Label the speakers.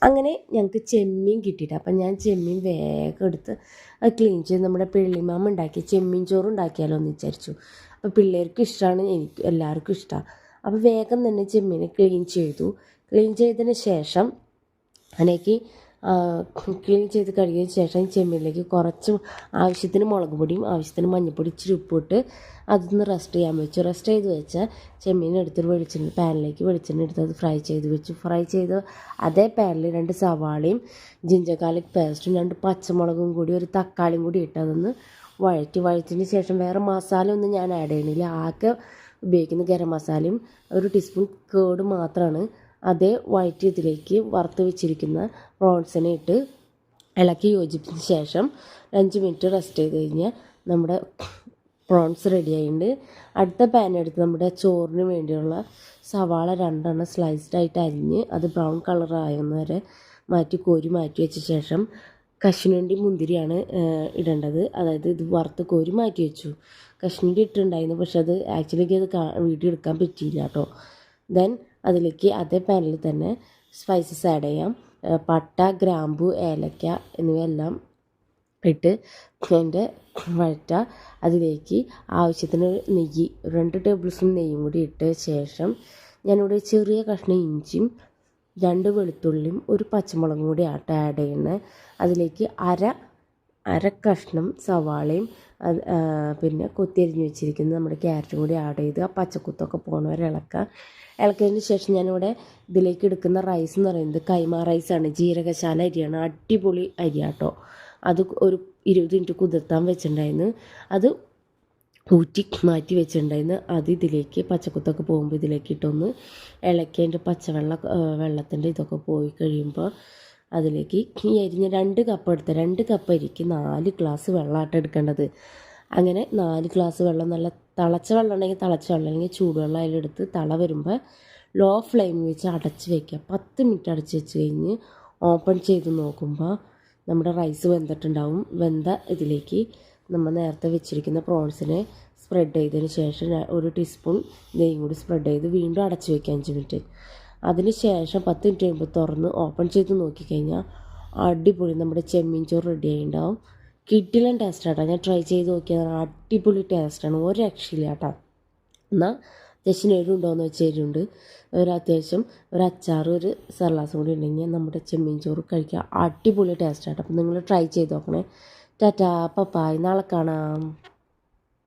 Speaker 1: അങ്ങനെ ഞങ്ങൾക്ക് ചെമ്മീൻ കിട്ടിയിട്ട് അപ്പം ഞാൻ ചെമ്മീൻ വേഗം എടുത്ത് അത് ക്ലീൻ ചെയ്ത് നമ്മുടെ പെള്ളിമാമ ഉണ്ടാക്കി ചെമ്മീൻ ചോറ് ഉണ്ടാക്കിയാലോ എന്ന് വിചാരിച്ചു. അപ്പോൾ പിള്ളേർക്ക് ഇഷ്ടമാണ്, എനിക്ക് എല്ലാവർക്കും ഇഷ്ടമാണ്. അപ്പോൾ വേഗം തന്നെ ചെമ്മീനെ ക്ലീൻ ചെയ്തു. ക്ലീൻ ചെയ്തതിന് ശേഷം അതിലേക്ക് ക്ലീൻ ചെയ്ത് കഴുകിയതിന് ശേഷം ചെമ്മീനിലേക്ക് കുറച്ച് ആവശ്യത്തിന് മുളക് പൊടിയും ആവശ്യത്തിന് മഞ്ഞൾപ്പൊടി ഇച്ചിരി ഉപ്പിട്ട് അതൊന്ന് റെസ്റ്റ് ചെയ്യാൻ വെച്ചു. റെസ്റ്റ് ചെയ്ത് വെച്ചാൽ ചെമ്മീൻ എടുത്തൊരു പാനിലേക്ക് വെളിച്ചെണ്ണ എടുത്ത് അത് ഫ്രൈ ചെയ്ത് വെച്ചു. ഫ്രൈ ചെയ്ത് അതേ പാനിൽ 2 സവാളയും ജിഞ്ചർ ഗാർലിക് പേസ്റ്റും 2 പച്ചമുളകും കൂടി ഒരു തക്കാളിയും കൂടി ഇട്ട് അതൊന്ന് വഴറ്റിന് ശേഷം വേറെ മസാല ഒന്നും ഞാൻ ആഡ് ചെയ്യണില്ല. ആകെ ഉപയോഗിക്കുന്ന ഗരം മസാലയും 1 ടീസ്പൂൺ കേട് മാത്രമാണ്. അതേ ഇതിലേക്ക് വറുത്ത് വെച്ചിരിക്കുന്ന പ്രോൺസിനെ ഇട്ട് ഇളക്കി യോജിപ്പിച്ച ശേഷം 5 മിനിറ്റ് റെസ്റ്റ് ചെയ്ത് കഴിഞ്ഞാൽ നമ്മുടെ പ്രോൺസ് റെഡി ആയിട്ടുണ്ട്. അടുത്ത പാൻ എടുത്ത് നമ്മുടെ ചോറിന് വേണ്ടിയുള്ള സവാള 2 സ്ലൈസ്ഡ് ആയിട്ട് അരിഞ്ഞ് അത് ബ്രൗൺ കളർ ആകുന്നവരെ കോരി മാറ്റി വെച്ച ശേഷം കശുവണ്ടി മുന്തിരിയാണ് ഇടേണ്ടത്. അതായത് ഇത് വറുത്ത് കോരി മാറ്റി വെച്ചു. കശുവണ്ടി ഇട്ടിട്ടുണ്ടായിരുന്നു, പക്ഷെ അത് ആക്ച്വലി അത് വീഡിയോ എടുക്കാൻ പറ്റിയില്ല കേട്ടോ. ദെൻ അതിലേക്ക് അതേ പാനിൽ തന്നെ സ്പൈസസ് ആഡ് ചെയ്യാം. പട്ട, ഗ്രാമ്പു, ഏലക്ക എന്നിവയെല്ലാം ഇട്ട് അതിൻ്റെ അതിലേക്ക് ആവശ്യത്തിന് നെയ്യ് 2 ടേബിൾ സ്പൂൺ നെയ്യും കൂടി ഇട്ട ശേഷം ഞാനിവിടെ ചെറിയ കഷ്ണം ഇഞ്ചിയും 2 വെളുത്തുള്ളിയും 1 പച്ചമുളകും കൂടി ആഡ് ചെയ്യുന്നത്. അതിലേക്ക് അര കഷ്ണം സവാളയും പിന്നെ കൊത്തിയരിഞ്ഞ് വെച്ചിരിക്കുന്ന നമ്മുടെ ക്യാരറ്റും കൂടി ആഡ് ചെയ്ത് ആ പച്ചക്കുത്തൊക്കെ പോകുന്നവരെ ഇളക്കിയതിന് ശേഷം ഞാനിവിടെ ഇതിലേക്ക് എടുക്കുന്ന റൈസ് എന്ന് പറയുന്നത് കൈമ റൈസാണ്, ജീരകശാല അരിയാണ്, അടിപൊളി അരിയാട്ടോ. അത് ഒരു 20 മിനിറ്റ് കുതിർത്താൻ വെച്ചിട്ടുണ്ടായിരുന്നു. അത് ഊറ്റി മാറ്റി വെച്ചിട്ടുണ്ടായിരുന്നു. അത് ഇതിലേക്ക് പച്ചക്കുത്തൊക്കെ പോകുമ്പോൾ ഇതിലേക്ക് ഇട്ടൊന്ന് ഇളക്കി അതിൻ്റെ വെള്ളത്തിൻ്റെ ഇതൊക്കെ പോയി കഴിയുമ്പോൾ അതിലേക്ക് ഈ അരിഞ്ഞ 2 കപ്പ് എടുത്ത് 2 കപ്പ് അരിക്ക് 4 ഗ്ലാസ് വെള്ളമായിട്ട് എടുക്കേണ്ടത്. അങ്ങനെ 4 ഗ്ലാസ് വെള്ളം, നല്ല തിളച്ച വെള്ളം ഉണ്ടെങ്കിൽ തിളച്ച വെള്ളം, അല്ലെങ്കിൽ ചൂടുവെള്ളം അതിലെടുത്ത് തള വരുമ്പോൾ ലോ ഫ്ലെയിമിൽ വെച്ച് അടച്ച് വയ്ക്കുക. 10 മിനിറ്റ് അടച്ച് വെച്ച് കഴിഞ്ഞ് ഓപ്പൺ ചെയ്ത് നോക്കുമ്പോൾ നമ്മുടെ റൈസ് വെന്തിട്ടുണ്ടാവും. വെന്ത ഇതിലേക്ക് നമ്മൾ നേരത്തെ വെച്ചിരിക്കുന്ന പ്രോൺസിനെ സ്പ്രെഡ് ചെയ്തതിന് ശേഷം 1 ടീസ്പൂൺ നെയ്യും കൂടി സ്പ്രെഡ് ചെയ്ത് വീണ്ടും അടച്ച് വയ്ക്കുക 5 മിനിറ്റ്. അതിന് ശേഷം 10 മിനിറ്റ് കഴിയുമ്പോൾ തുറന്ന് ഓപ്പൺ ചെയ്ത് നോക്കിക്കഴിഞ്ഞാൽ അടിപൊളി നമ്മുടെ ചെമ്മീൻ ചോറ് റെഡി ആയിട്ടുണ്ടാവും. കിഡിലൻ ടേസ്റ്റാട്ടോ. ഞാൻ ട്രൈ ചെയ്ത് നോക്കിയതാണ്, അടിപൊളി ടേസ്റ്റാണ്, ഒരു രക്ഷയില്ല കേട്ടോ. എന്നാൽ അത്യാവശ്യം എരിവുണ്ടോയെന്ന് വെച്ചാൽ എരിവുണ്ട്. അത്യാവശ്യം ഒരു അച്ചാർ, ഒരു സർലാസും കൂടി ഉണ്ടെങ്കിൽ നമ്മുടെ ചെമ്മീൻ ചോറ് കഴിക്കുക, അടിപൊളി ടേസ്റ്റാട്ടോ. അപ്പം നിങ്ങൾ ട്രൈ ചെയ്ത് നോക്കണേ. ടാറ്റാ, പപ്പായ്, നാളെ കാണാം.